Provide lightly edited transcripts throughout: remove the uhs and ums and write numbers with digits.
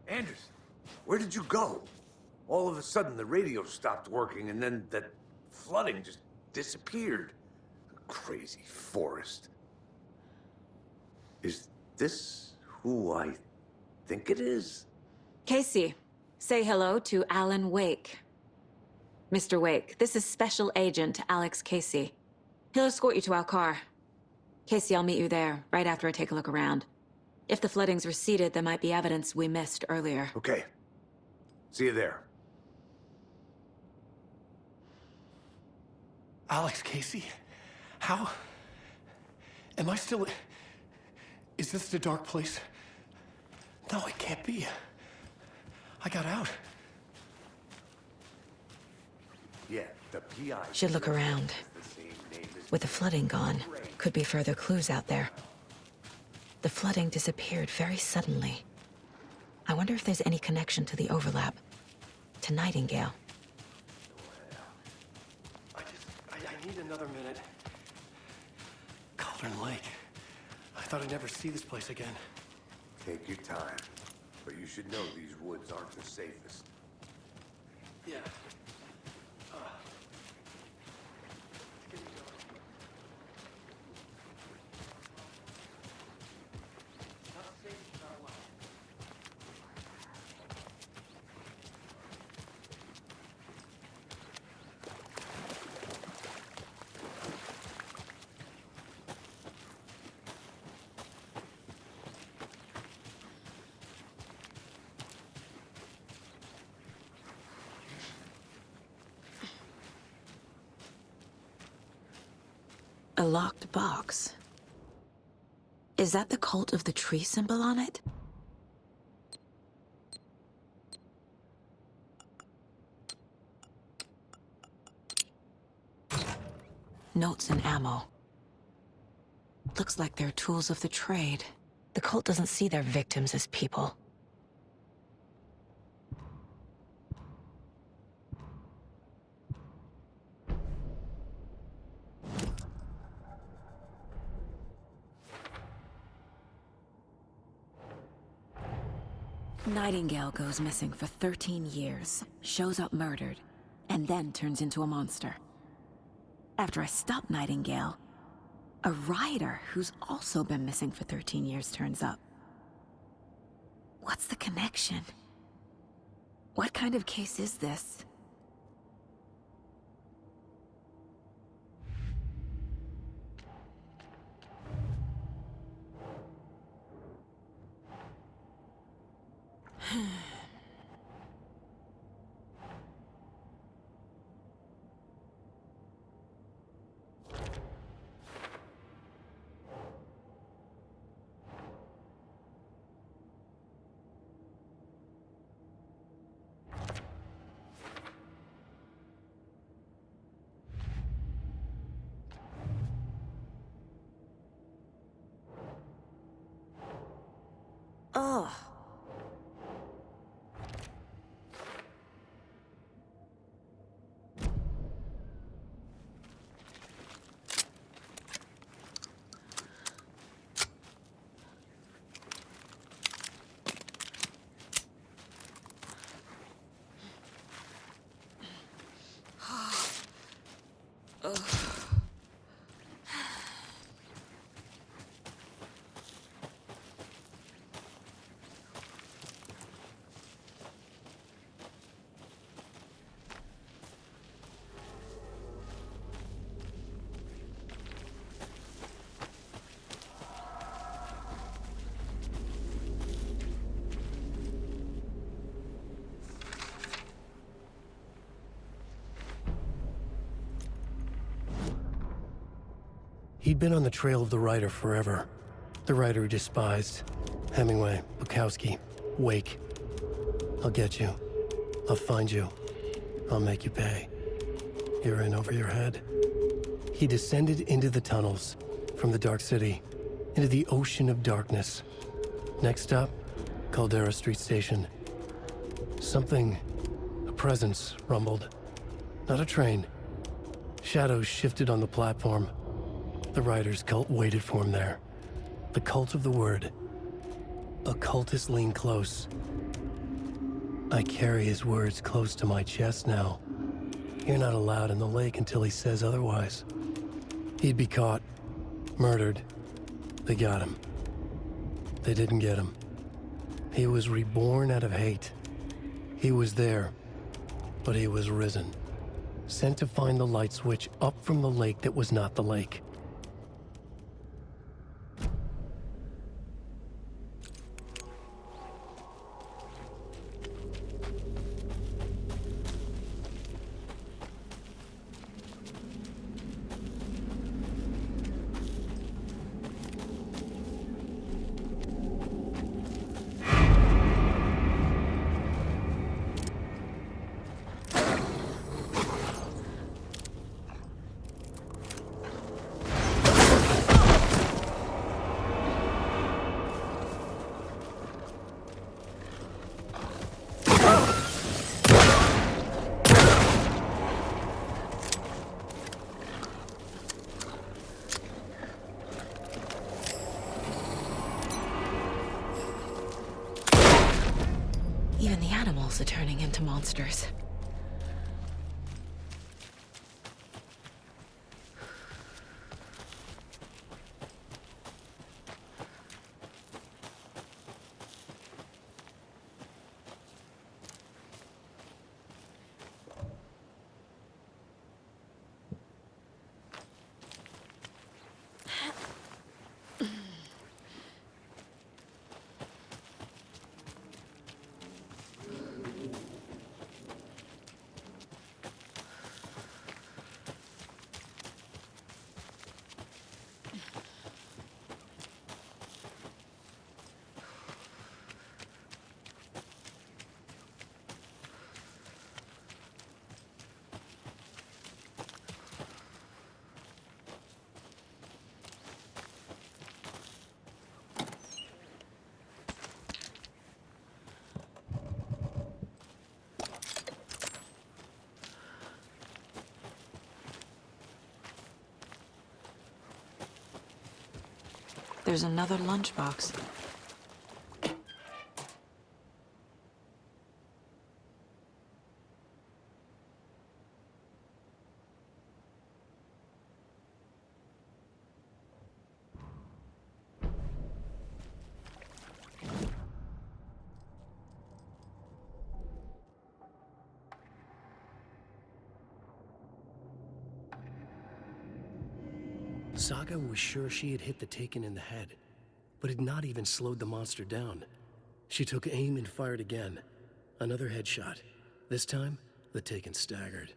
Anderson, where did you go? All of a sudden, the radio stopped working, and then that flooding just disappeared. Crazy forest. Is this who I think it is? Casey, say hello to Alan Wake. Mr. Wake, this is Special Agent Alex Casey. He'll escort you to our car. Casey, I'll meet you there, right after I take a look around. If the flooding's receded, there might be evidence we missed earlier. Okay. See you there. Alex Casey? How? Am I still... Is this the dark place? No, it can't be. I got out. Yeah, the PI... Should look around. With the flooding gone, could be further clues out there. The flooding disappeared very suddenly. I wonder if there's any connection to the overlap. To Nightingale. I need another minute. Cauldron Lake. I thought I'd never see this place again. Take your time. But you should know these woods aren't the safest. Yeah. A locked box. Is that the cult of the tree symbol on it? Notes and ammo. Looks like they're tools of the trade. The cult doesn't see their victims as people. Nightingale goes missing for 13 years, shows up murdered, and then turns into a monster. After I stop Nightingale, a rider who's also been missing for 13 years turns up. What's the connection? What kind of case is this? Ugh. He'd been on the trail of the writer forever. The writer he despised. Hemingway, Bukowski, Wake. I'll get you. I'll find you. I'll make you pay. You're in over your head. He descended into the tunnels, from the Dark City, into the ocean of darkness. Next stop, Caldera Street Station. Something, a presence, rumbled. Not a train. Shadows shifted on the platform. The writer's cult waited for him there. The cult of the word. Occultists leaned close. I carry his words close to my chest now. You're not allowed in the lake until he says otherwise. He'd be caught, murdered. They got him. They didn't get him. He was reborn out of hate. He was there, but he was risen. Sent to find the light switch up from the lake that was not the lake. Even the animals are turning into monsters. There's another lunchbox. Saga was sure she had hit the Taken in the head, but had not even slowed the monster down. She took aim and fired again. Another headshot. This time, the Taken staggered.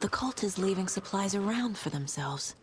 The cult is leaving supplies around for themselves.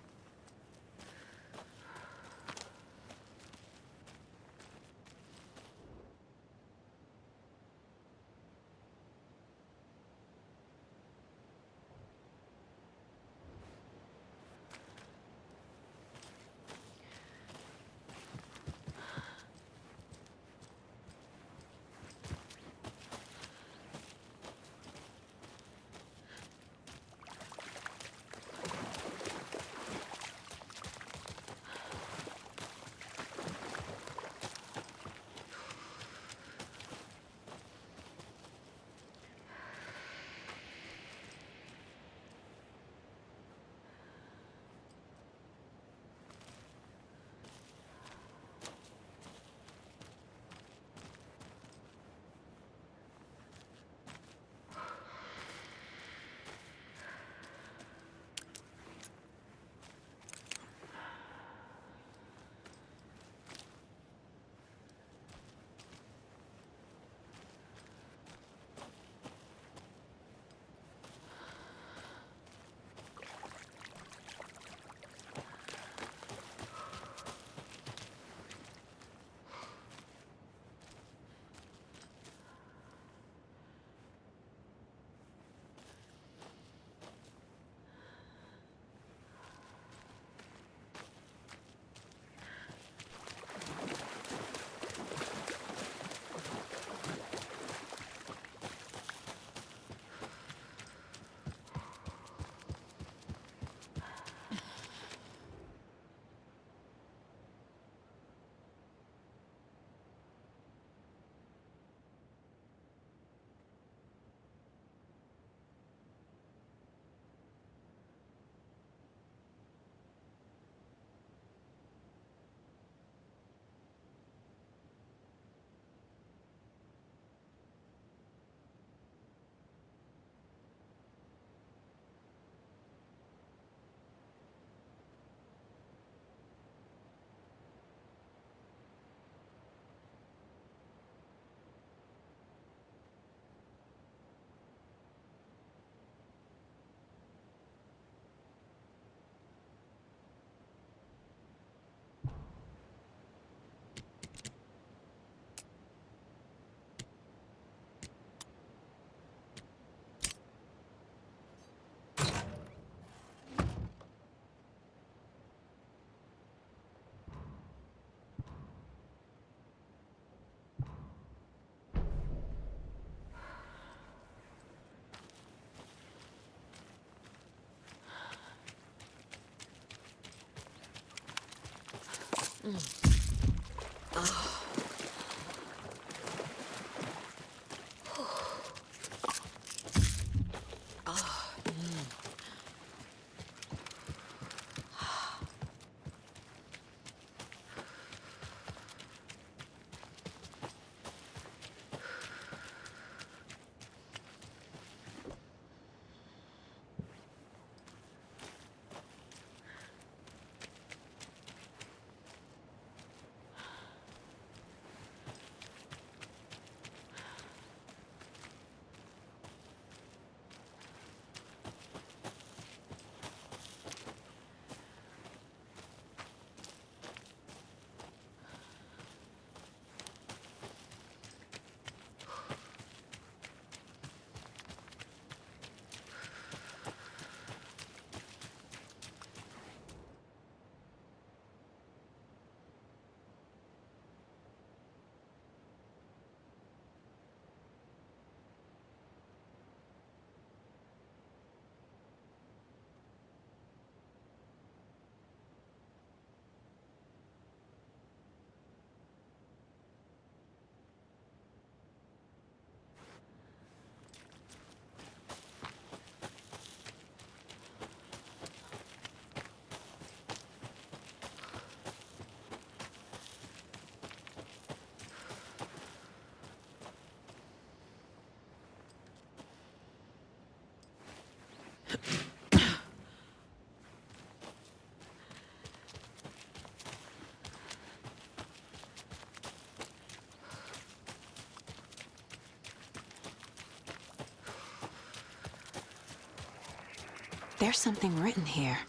There's something written here.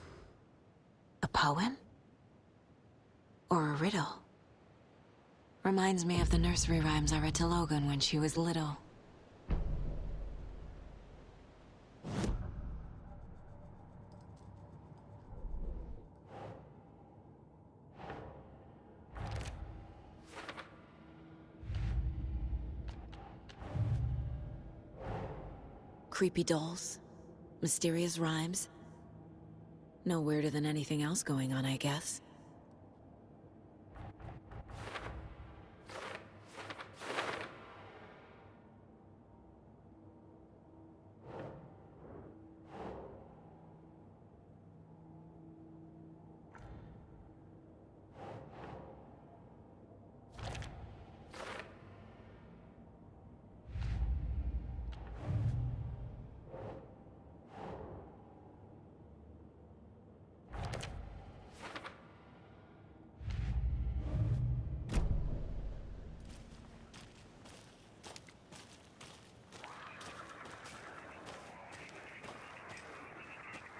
A poem? Or a riddle? Reminds me of the nursery rhymes I read to Logan when she was little. Creepy dolls, mysterious rhymes. No weirder than anything else going on, I guess.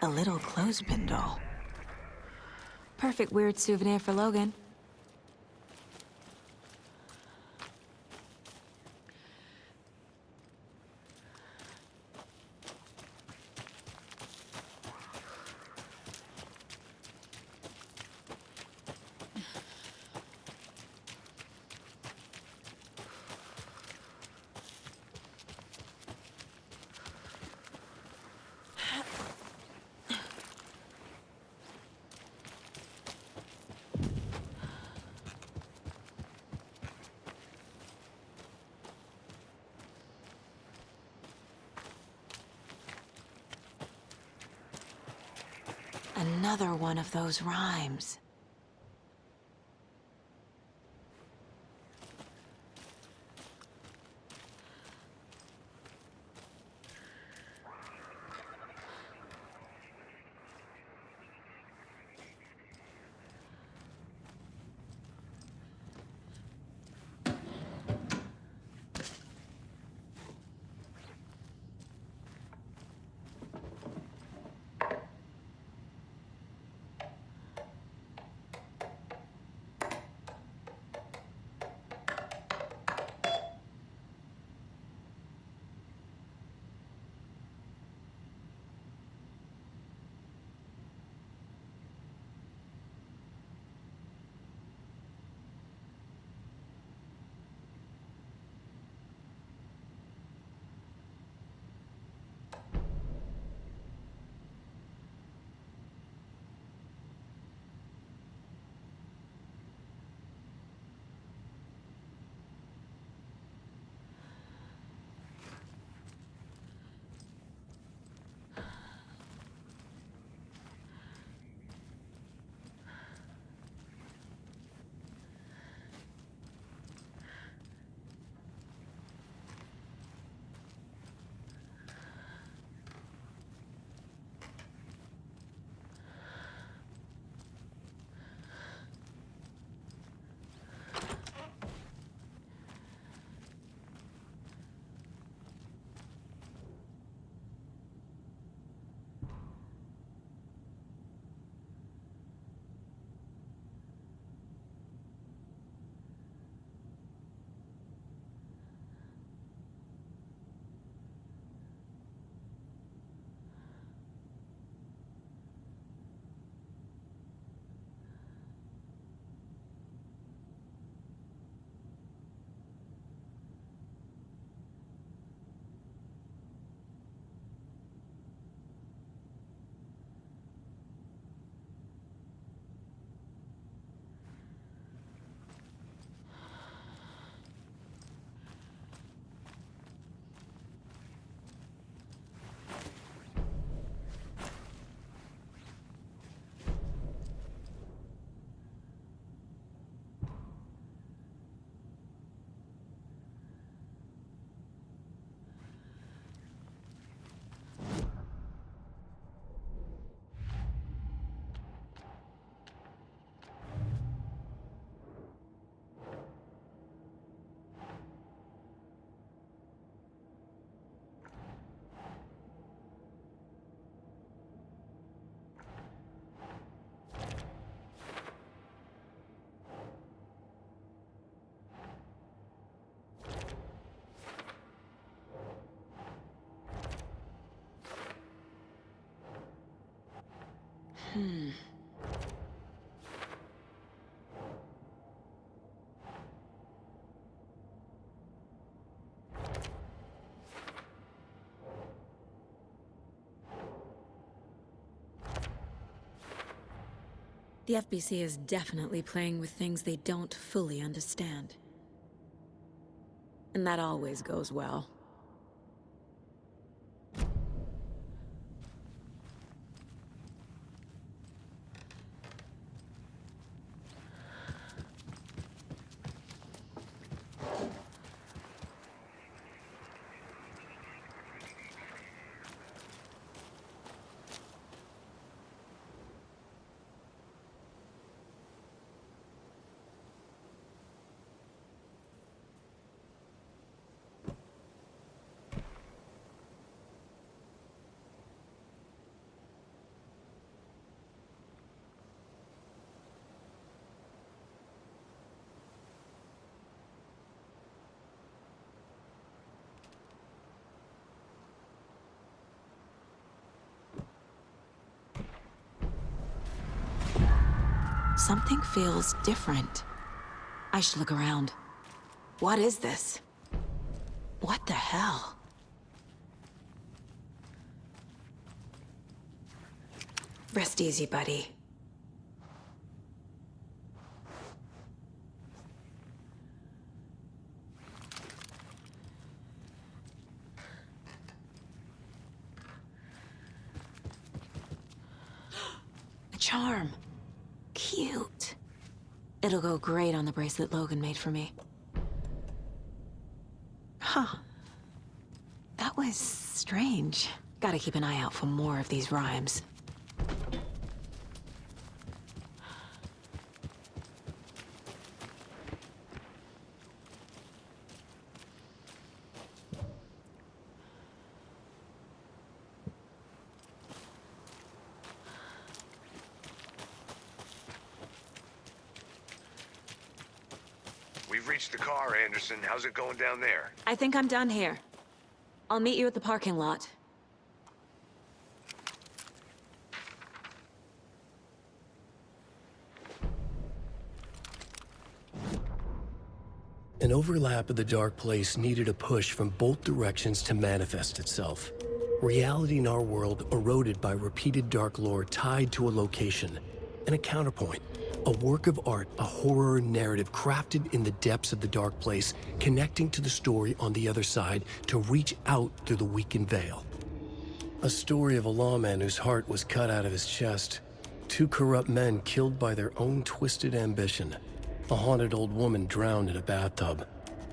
A little clothespin doll. Perfect weird souvenir for Logan. Another one of those rhymes. The FBC is definitely playing with things they don't fully understand. And that always goes well. Something feels different. I should look around. What is this? What the hell? Rest easy, buddy. A charm. Cute. It'll go great on the bracelet Logan made for me. Huh. That was strange. Gotta keep an eye out for more of these rhymes. We've reached the car, Anderson. How's it going down there? I think I'm done here. I'll meet you at the parking lot. An overlap of the dark place needed a push from both directions to manifest itself. Reality in our world eroded by repeated dark lore tied to a location, and a counterpoint. A work of art, a horror narrative crafted in the depths of the dark place, connecting to the story on the other side to reach out through the weakened veil. A story of a lawman whose heart was cut out of his chest. Two corrupt men killed by their own twisted ambition. A haunted old woman drowned in a bathtub.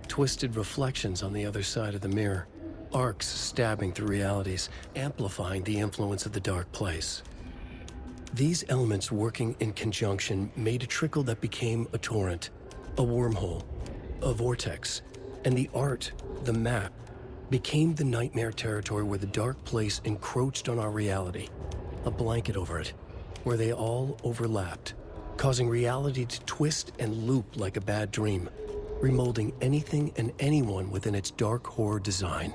Twisted reflections on the other side of the mirror. Arcs stabbing through realities, amplifying the influence of the dark place. These elements working in conjunction made a trickle that became a torrent, a wormhole, a vortex, and the art, the map, became the nightmare territory where the dark place encroached on our reality, a blanket over it, where they all overlapped, causing reality to twist and loop like a bad dream, remolding anything and anyone within its dark horror design.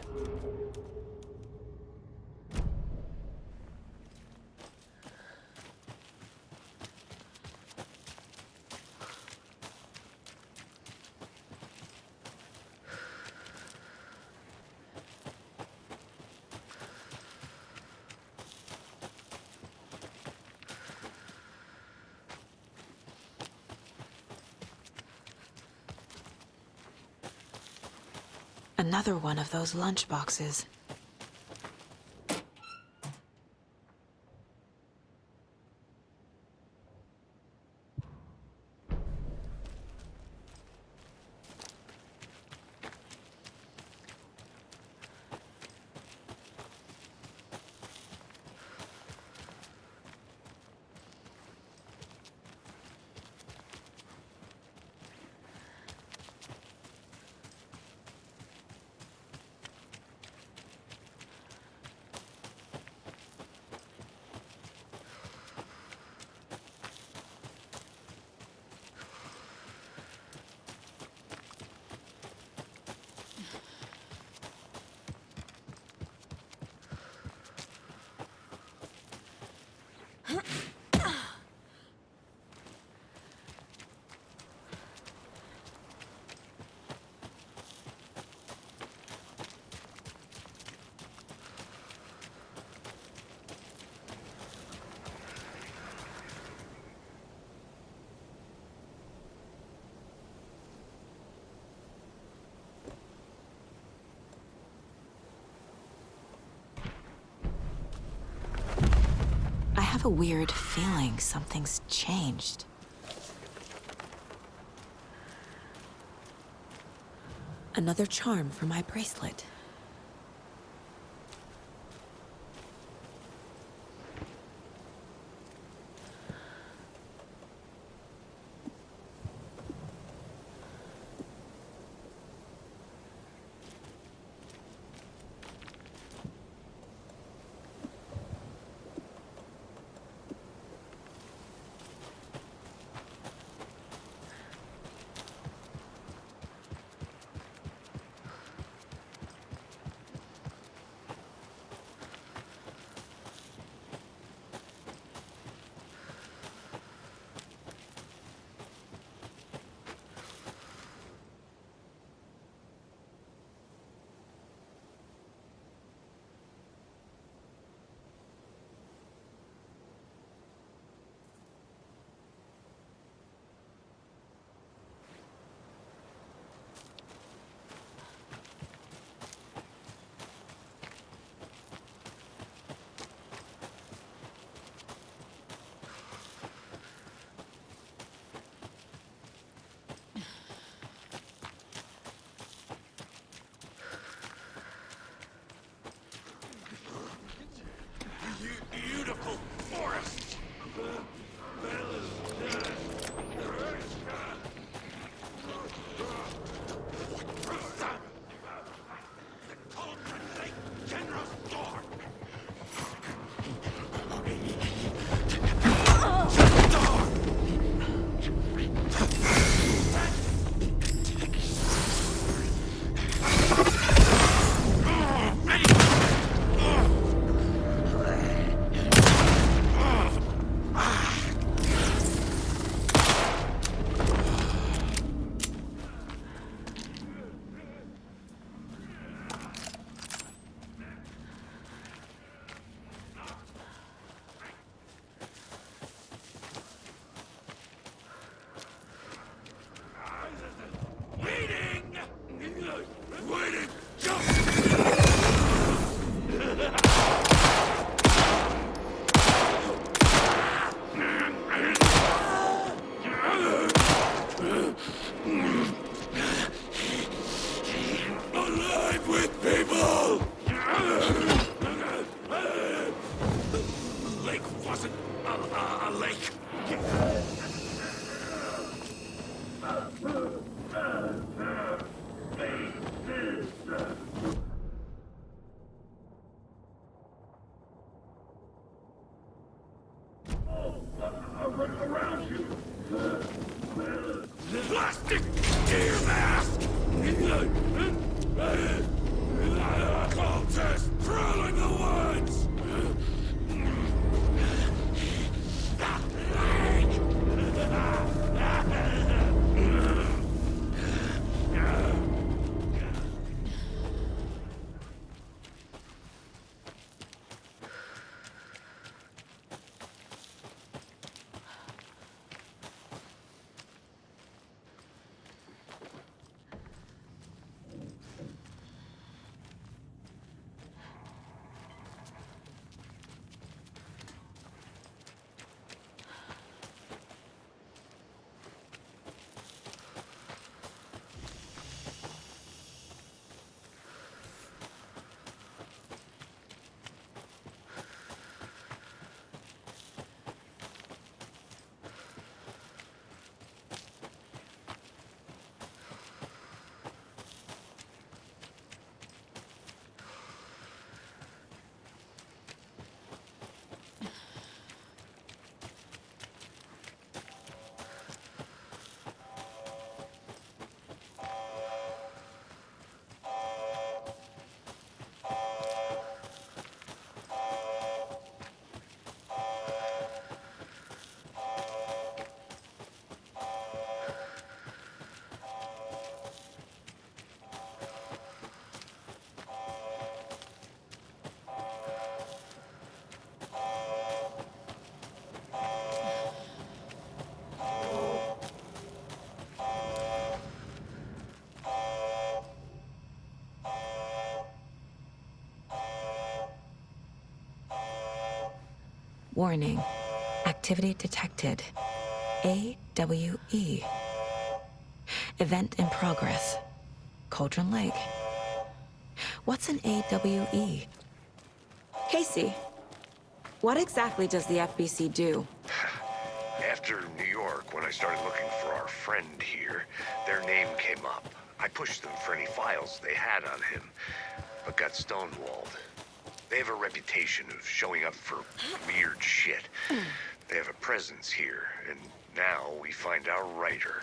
Another one of those lunch boxes. have a weird feeling something's changed. Another charm for my bracelet. Warning. Activity detected. AWE. Event in progress. Cauldron Lake. What's an AWE? Casey, what exactly does the FBC do? After New York, when I started looking for our friend here, their name came up. I pushed them for any files they had on him, but got stonewalled. They have a reputation of showing up for weird shit. They have a presence here, and now we find our writer.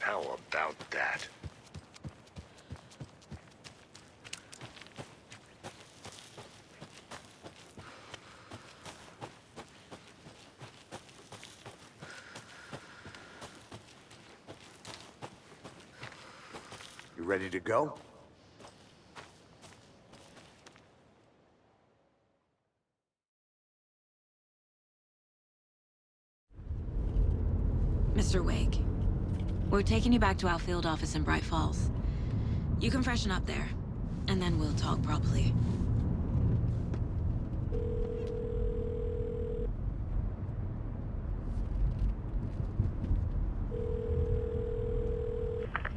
How about that? You ready to go? Mr. Wake, we're taking you back to our field office in Bright Falls. You can freshen up there, and then we'll talk properly.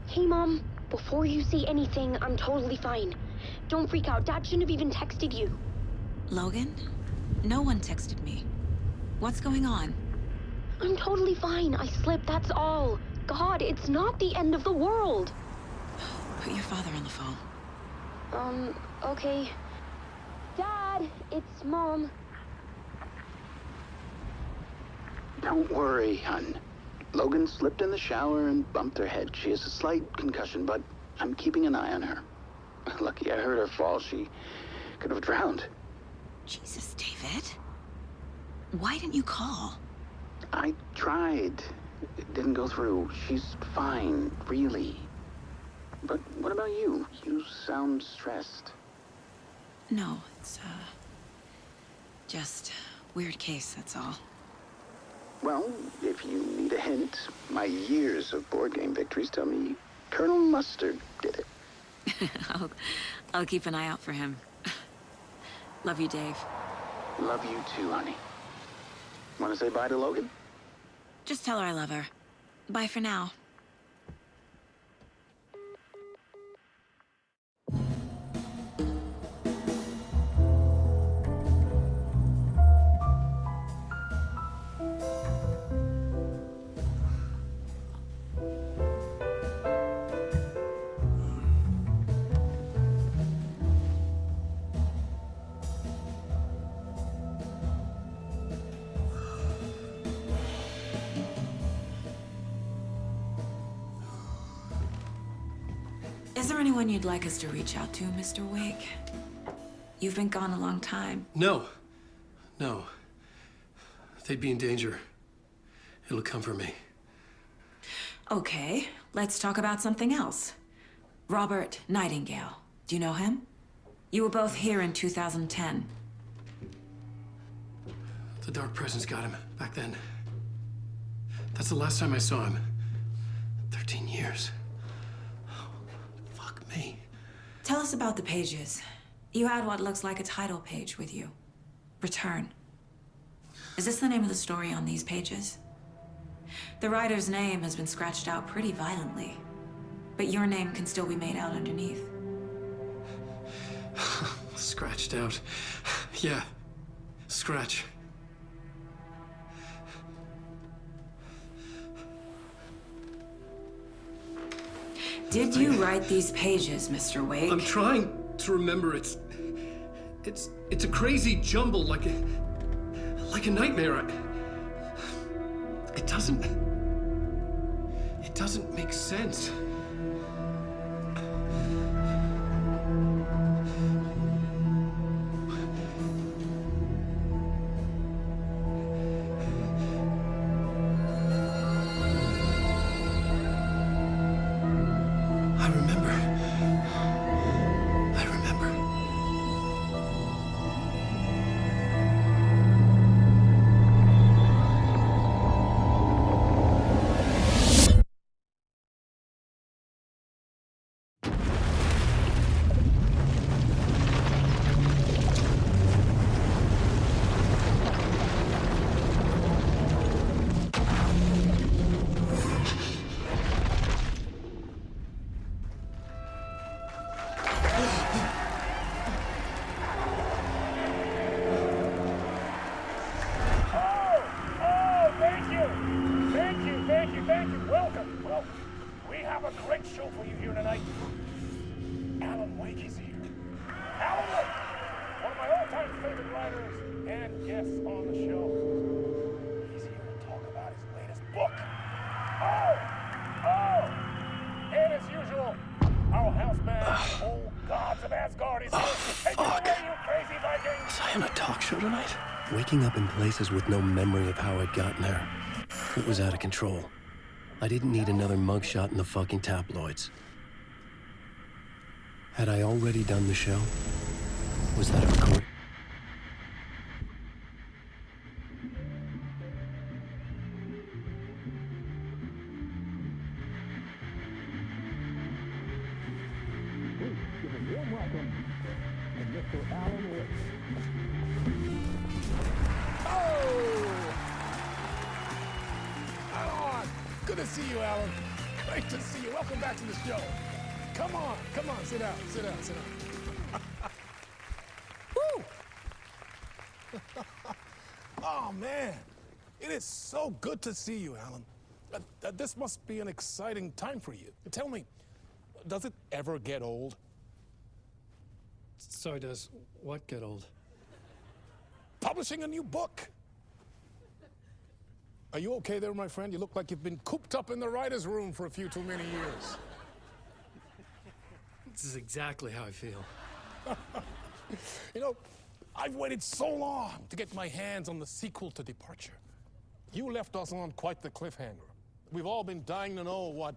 Hey, Mom. Before you say anything, I'm totally fine. Don't freak out. Dad shouldn't have even texted you. Logan? No one texted me. What's going on? I'm totally fine. I slipped, that's all. God, it's not the end of the world. Put your father on the phone. Okay. Dad, it's Mom. Don't worry, hon. Logan slipped in the shower and bumped her head. She has a slight concussion, but I'm keeping an eye on her. Lucky I heard her fall. She could have drowned. Jesus, David. Why didn't you call? I tried. It didn't go through. She's fine, really. But what about you? You sound stressed. No, it's, just weird case, that's all. Well, if you need a hint, my years of board game victories tell me Colonel Mustard did it. I'll keep an eye out for him. Love you, Dave. Love you too, honey. Want to say bye to Logan? Just tell her I love her. Bye for now. Is there anyone you'd like us to reach out to, Mr. Wake? You've been gone a long time. No. No. They'd be in danger. It'll come for me. Okay, let's talk about something else. Robert Nightingale. Do you know him? You were both here in 2010. The Dark Presence got him back then. That's the last time I saw him. 13 years. Fuck me. Tell us about the pages. You had what looks like a title page with you. Return. Is this the name of the story on these pages? The writer's name has been scratched out pretty violently, but your name can still be made out underneath. Scratched out. Yeah. Scratch. Did you write these pages, Mr. Wake? I'm trying to remember. It's a crazy jumble, like a nightmare. It doesn't make sense. on a talk show tonight? Waking up in places with no memory of how I'd gotten there. It was out of control. I didn't need another mugshot in the fucking tabloids. Had I already done the show? Was that a record? Good to see you, Alan. Great to see you. Welcome back to the show. Come on, sit down. Woo! Oh, man. It is so good to see you, Alan. This must be an exciting time for you. Tell me, does it ever get old? Sorry, does what get old? Publishing a new book. Are you okay there, my friend? You look like you've been cooped up in the writer's room for a few too many years. This is exactly how I feel. You know, I've waited so long to get my hands on the sequel to Departure. You left us on quite the cliffhanger. We've all been dying to know what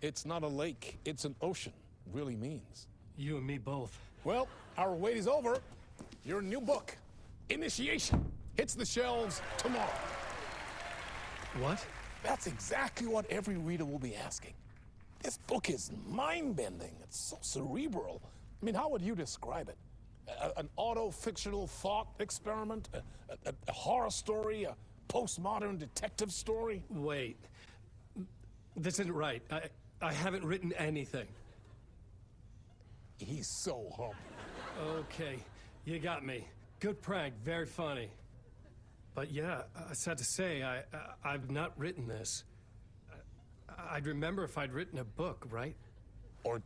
"it's not a lake, it's an ocean" really means. You and me both. Well, our wait is over. Your new book, Initiation, hits the shelves tomorrow. What? That's exactly what every reader will be asking. This book is mind-bending. It's so cerebral. I mean, how would you describe it? An auto-fictional thought experiment? A horror story? A postmodern detective story? Wait. This isn't right. I haven't written anything. He's so humble. Okay, you got me. Good prank, very funny. But yeah, sad to say, I've not written this. I'd remember if I'd written a book, right? Or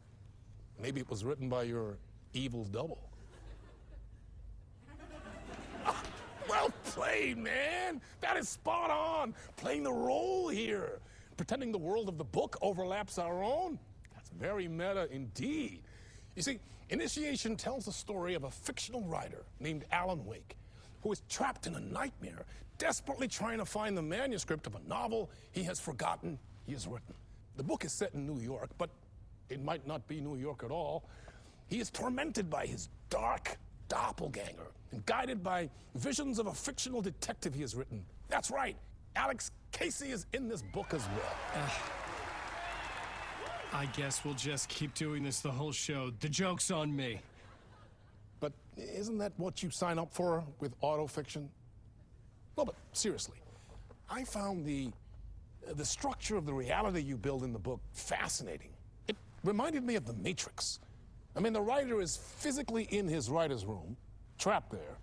maybe it was written by your evil double. Well played, man. That is spot on. Playing the role here. Pretending the world of the book overlaps our own. That's very meta indeed. You see, Initiation tells the story of a fictional writer named Alan Wake, who is trapped in a nightmare, desperately trying to find the manuscript of a novel he has forgotten he has written. The book is set in New York, but it might not be New York at all. He is tormented by his dark doppelganger and guided by visions of a fictional detective he has written. That's right, Alex Casey is in this book as well. I guess we'll just keep doing this the whole show. The joke's on me. But isn't that what you sign up for with autofiction? No, but seriously, I found the structure of the reality you build in the book fascinating. It reminded me of The Matrix. I mean, the writer is physically in his writer's room, trapped there,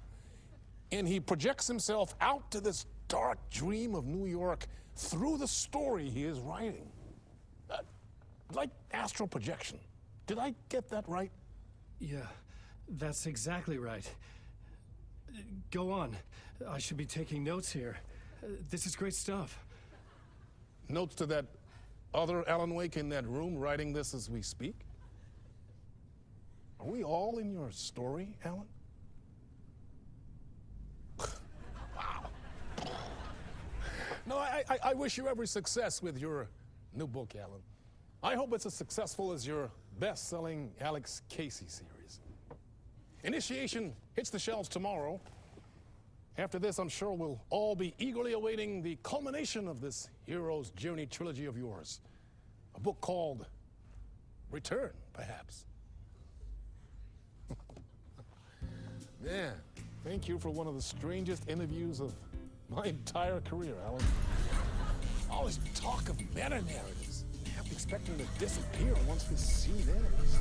and he projects himself out to this dark dream of New York through the story he is writing. Like astral projection. Did I get that right? Yeah, that's exactly right. Go on. I should be taking notes here. This is great stuff. Notes to that other Alan Wake in that room writing this as we speak? Are we all in your story, Alan? Wow. No, I wish you every success with your new book, Alan. I hope it's as successful as your best-selling Alex Casey series. Initiation hits the shelves tomorrow. After this, I'm sure we'll all be eagerly awaiting the culmination of this hero's journey trilogy of yours. A book called Return, perhaps. Man, thank you for one of the strangest interviews of my entire career, Alan. All this talk of meta-narratives. I'm expecting to disappear once the scene ends.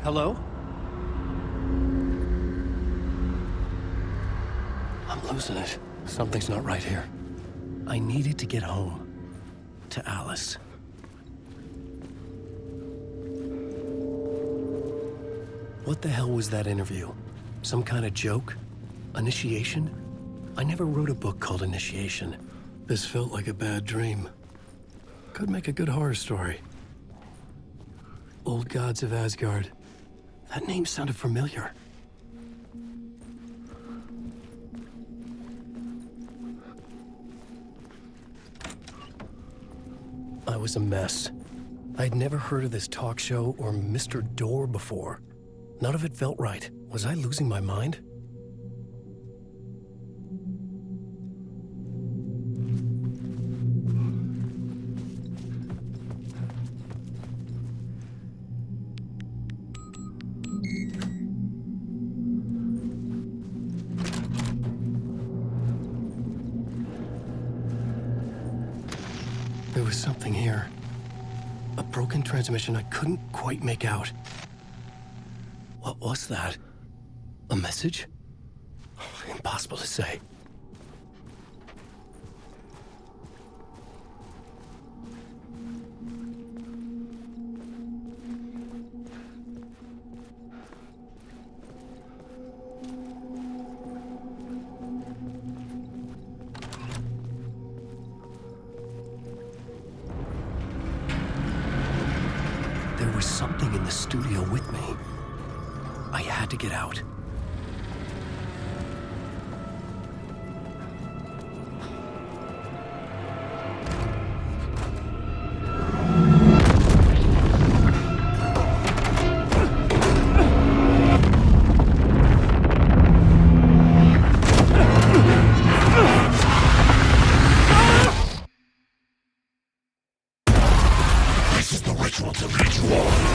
Hello? I'm losing it. Something's not right here. I needed to get home. To Alice. What the hell was that interview? Some kind of joke? Initiation? I never wrote a book called Initiation. This felt like a bad dream. Could make a good horror story. Old Gods of Asgard. That name sounded familiar. I was a mess. I'd never heard of this talk show or Mr. Door before. None of it felt right. Was I losing my mind? There was something here. A broken transmission I couldn't quite make out. What was that? A message? Impossible to say. There was something in the studio with me. I had to get out. This is the ritual to lead you on.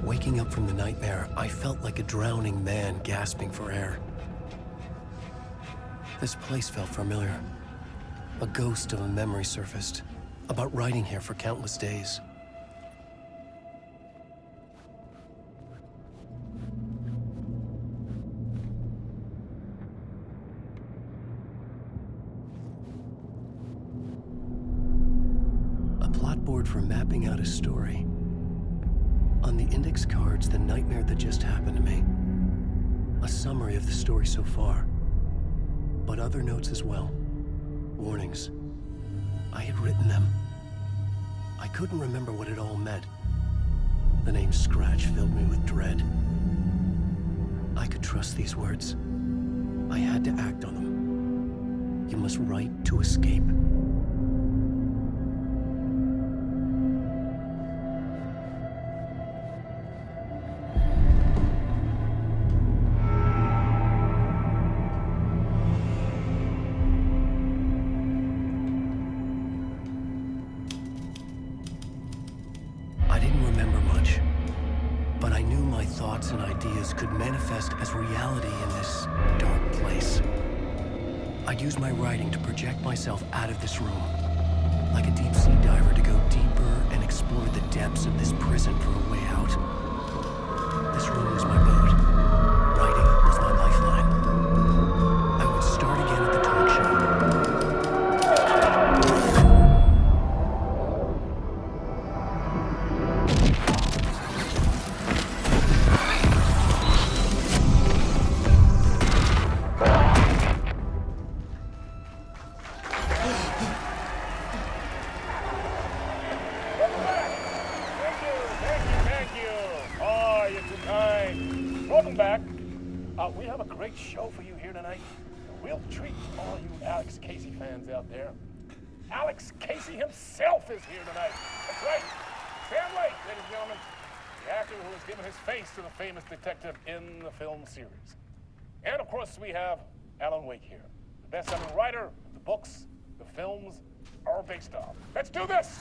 Waking up from the nightmare, I felt like a drowning man gasping for air. This place felt familiar. A ghost of a memory surfaced, about riding here for countless days. A plot board for mapping out a story. On the index cards, the nightmare that just happened to me. A summary of the story so far. But other notes as well. Warnings. I had written them. I couldn't remember what it all meant. The name Scratch filled me with dread. I could trust these words. I had to act on them. You must write to escape. I didn't remember much, but I knew my thoughts and ideas could manifest as reality in this dark place. I'd use my writing to project myself out of this room, like a deep sea diver to go deeper and explore the depths of this prison for a way out. This room was my boat. Writing was my lifeline. I would start again at the talk show. Thank you. Oh, you're too kind. Welcome back. We have a great show for you here tonight. A real treat for all you Alex Casey fans out there. Alex Casey himself is here tonight. That's right. Sam Lake, ladies and gentlemen. The actor who has given his face to the famous detective in the film series. And of course, we have Alan Wake here. The best-selling writer, the books, the films are based on. Let's do this!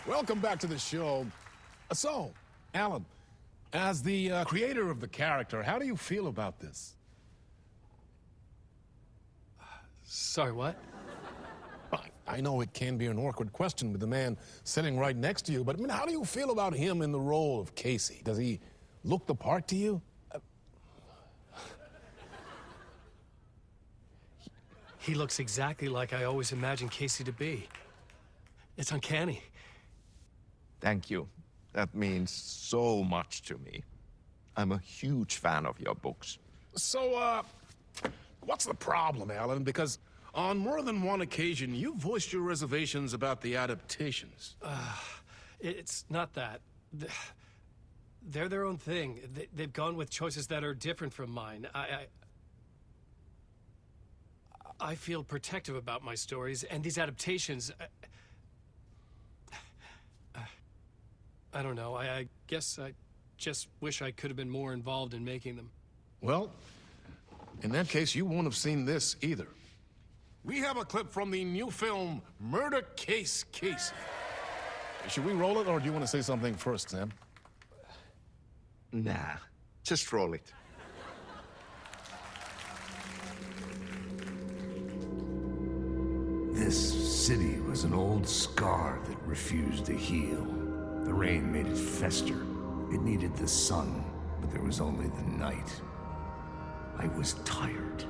Welcome back to the show. So, Alan, as the creator of the character, how do you feel about this? Sorry, what? I know it can be an awkward question with the man sitting right next to you, but I mean, how do you feel about him in the role of Casey? Does he look the part to you? He looks exactly like I always imagined Casey to be. It's uncanny. Thank you. That means so much to me. I'm a huge fan of your books. So, what's the problem, Alan? Because on more than one occasion, you voiced your reservations about the adaptations. It's not that. They're their own thing. They've gone with choices that are different from mine. I feel protective about my stories, and these adaptations... I don't know. I guess I just wish I could have been more involved in making them. Well, in that case, you won't have seen this either. We have a clip from the new film, Murder Case Casey. Should we roll it, or do you want to say something first, Sam? Nah, just roll it. This city was an old scar that refused to heal. The rain made it fester. It needed the sun, but there was only the night. I was tired.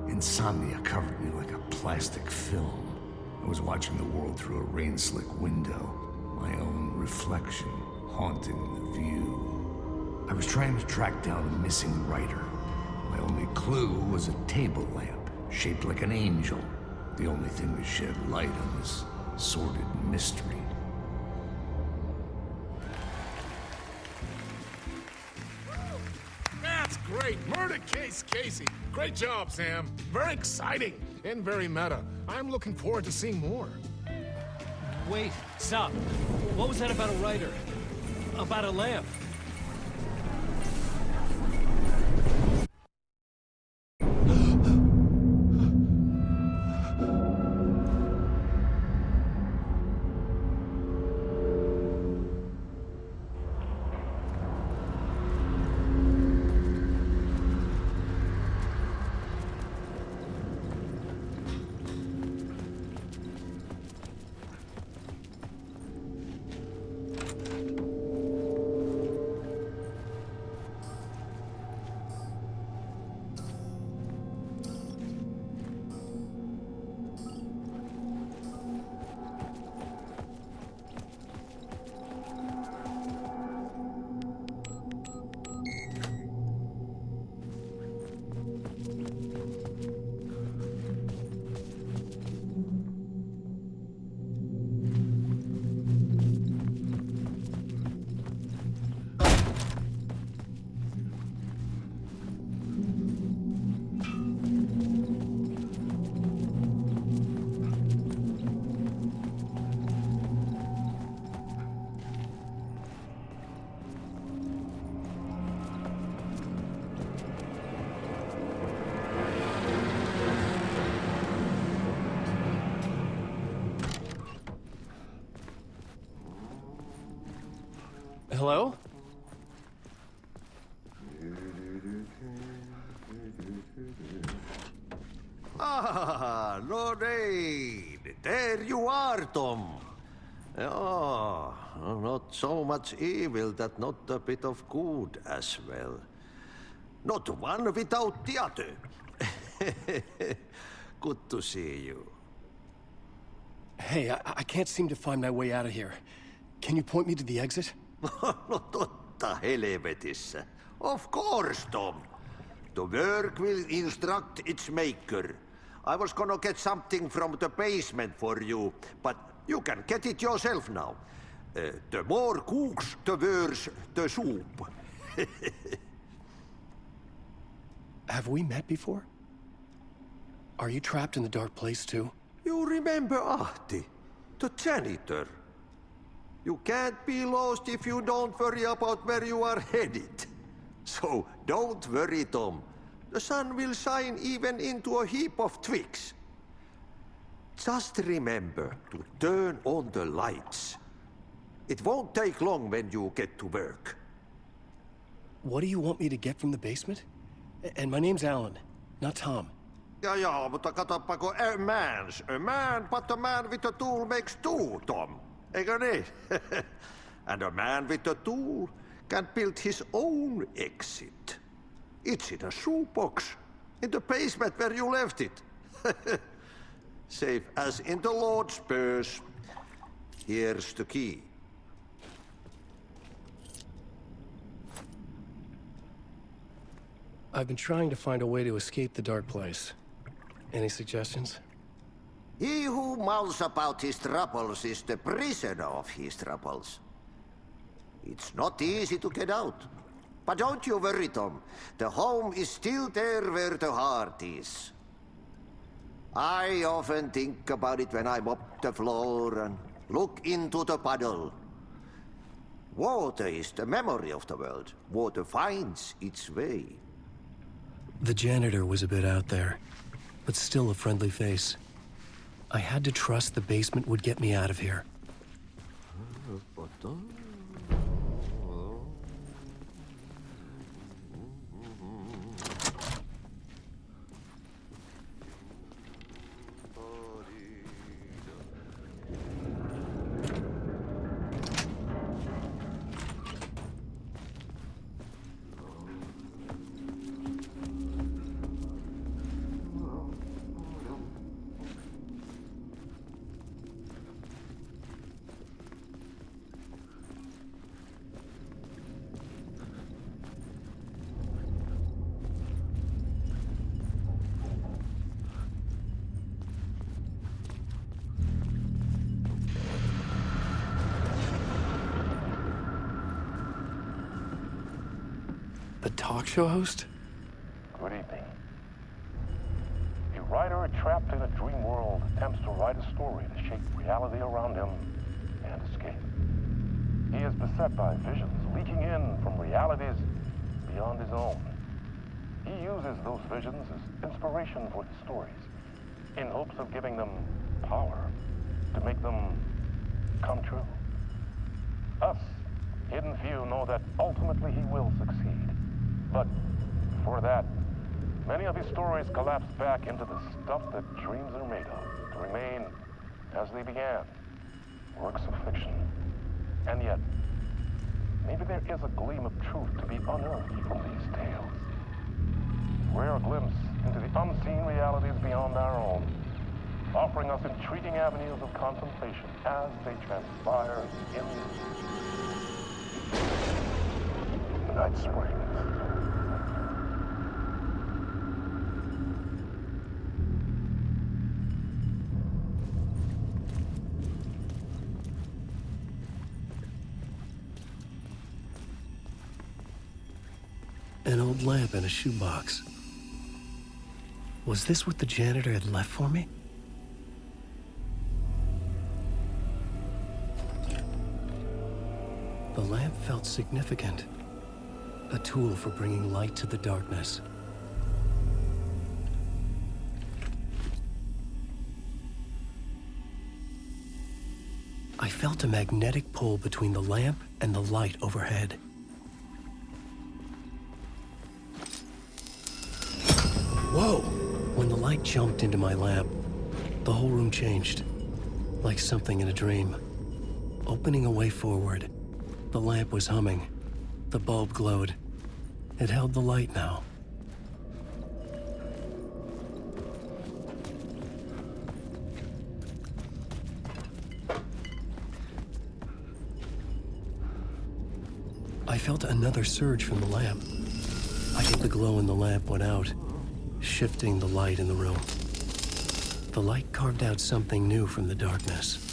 Insomnia covered me like a plastic film. I was watching the world through a rain-slick window, my own reflection haunting the view. I was trying to track down a missing writer. My only clue was a table lamp, shaped like an angel. The only thing to shed light on this sordid mystery. That's great! Murder Case Casey! Great job, Sam. Very exciting and very meta. I'm looking forward to seeing more. Wait, stop. What was that about a writer? About a lamp? Hello? Ah, Lorraine! There you are, Tom. Oh, not so much evil that not a bit of good as well. Not one without the other. Good to see you. Hey, I can't seem to find my way out of here. Can you point me to the exit? No totta helvetissä. Of course, Tom. The work will instruct its maker. I was gonna get something from the basement for you, but you can get it yourself now. The more cooks, the worse the soup. Have we met before? Are you trapped in the dark place too? You remember Ahti, the janitor. You can't be lost if you don't worry about where you are headed. So don't worry, Tom. The sun will shine even into a heap of twigs. Just remember to turn on the lights. It won't take long when you get to work. What do you want me to get from the basement? And my name's Alan, not Tom. Ja, mutta katoppa, a man, but a man with a tool makes two, Tom. Eikö niin? And a man with a tool can build his own exit. It's in a shoebox, in the basement where you left it. Safe as in the Lord's purse. Here's the key. I've been trying to find a way to escape the dark place. Any suggestions? He who mouths about his troubles is the prisoner of his troubles. It's not easy to get out. But don't you worry, Tom. The home is still there where the heart is. I often think about it when I mop the floor and look into the puddle. Water is the memory of the world. Water finds its way. The janitor was a bit out there, but still a friendly face. I had to trust the basement would get me out of here. The talk show host? Good evening. A writer trapped in a dream world attempts to write a story to shape reality around him and escape. He is beset by visions leaking in from realities beyond his own. He uses those visions as inspiration for his stories, in hopes of giving them power to make them come true. Us, hidden few, know that ultimately he will succeed. But for that, many of his stories collapse back into the stuff that dreams are made of, to remain as they began, works of fiction. And yet, maybe there is a gleam of truth to be unearthed from these tales. Rare glimpse into the unseen realities beyond our own, offering us intriguing avenues of contemplation as they transpire in Night Springs. An old lamp in a shoebox. Was this what the janitor had left for me? The lamp felt significant. A tool for bringing light to the darkness. I felt a magnetic pull between the lamp and the light overhead. Whoa! When the light jumped into my lamp, the whole room changed, like something in a dream. Opening a way forward, the lamp was humming. The bulb glowed. It held the light now. I felt another surge from the lamp. I think the glow in the lamp went out, shifting the light in the room. The light carved out something new from the darkness.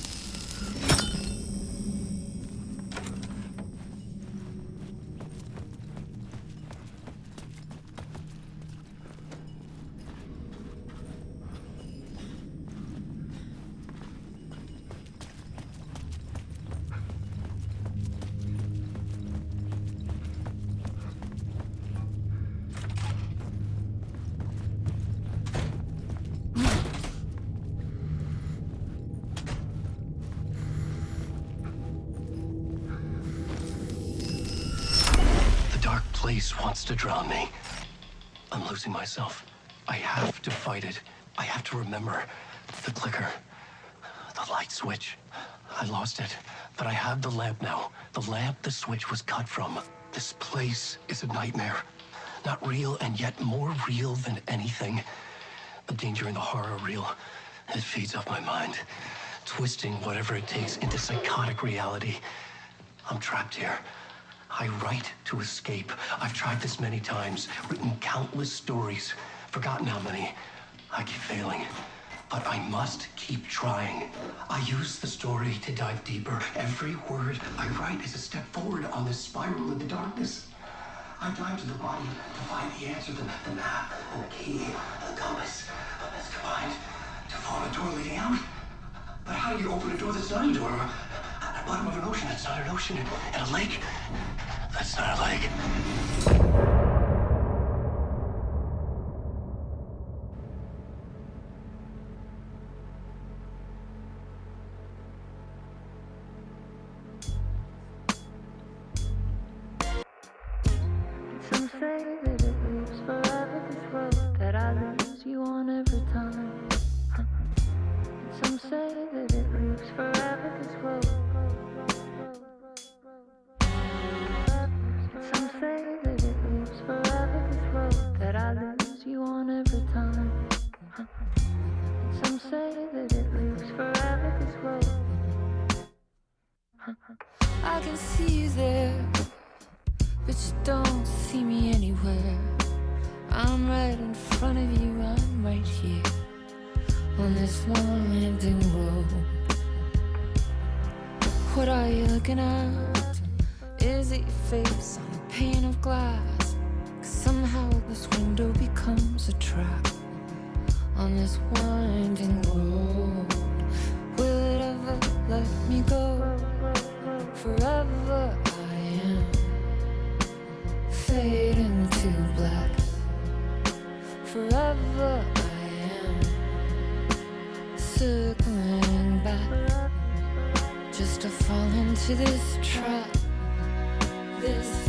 Place wants to drown me. I'm losing myself. I have to fight it. I have to remember. The clicker. The light switch. I lost it. But I have the lamp now. The lamp the switch was cut from. This place is a nightmare. Not real, and yet more real than anything. The danger and the horror are real. It feeds off my mind, twisting whatever it takes into psychotic reality. I'm trapped here. I write to escape. I've tried this many times, written countless stories, forgotten how many. I keep failing, but I must keep trying. I use the story to dive deeper. Every word I write is a step forward on this spiral in the darkness. I dive to the body to find the answer, the map, and the key, the compass. That's combined to form a door leading out. But how do you open a door that's not a door? At the bottom of an ocean that's not an ocean, and a lake that's not a lake. Some say that it lives forever, this road that I lose you on every time. Some say that it lives forever, this road. Some say that it lives forever, this road that I lose you on every time. Some say that it lives forever, this road. I can see you there, but you don't see me anywhere. I'm right in front of you, I'm right here on this long winding road. What are you looking at? Is it your face on a pane of glass? 'Cause somehow this window becomes a trap on this winding road. Will it ever let me go? Forever I am fading to black. Forever I am circling back, just to fall into this trap. This